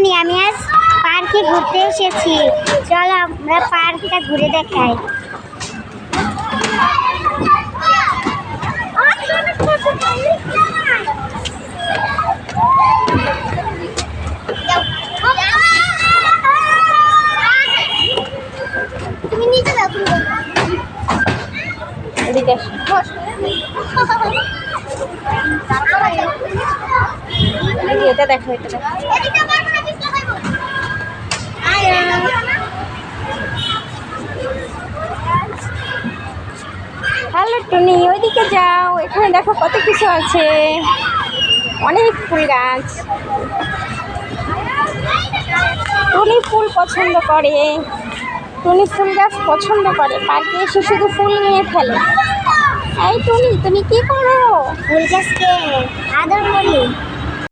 টুনি, আমি আজ পার্কে ঘুরতে এসেছি। চলো আমরা পার্কটা ঘুরে দেখাই। তুমি নিচে যাও, এদিকে এটা দেখো, এটা দেখো। হ্যালো টুনি, ওইদিকে যাও, এখানে দেখো কত কিছু আছে, অনেক ফুল গাছ। টুনি ফুল পছন্দ করে, টুনি ফুল গাছ পছন্দ করে, পার্কে এসে শুধু ফুল নিয়ে খেলে। এই টুনি, তুমি কি করো? ফুল গাছকে আদর করি।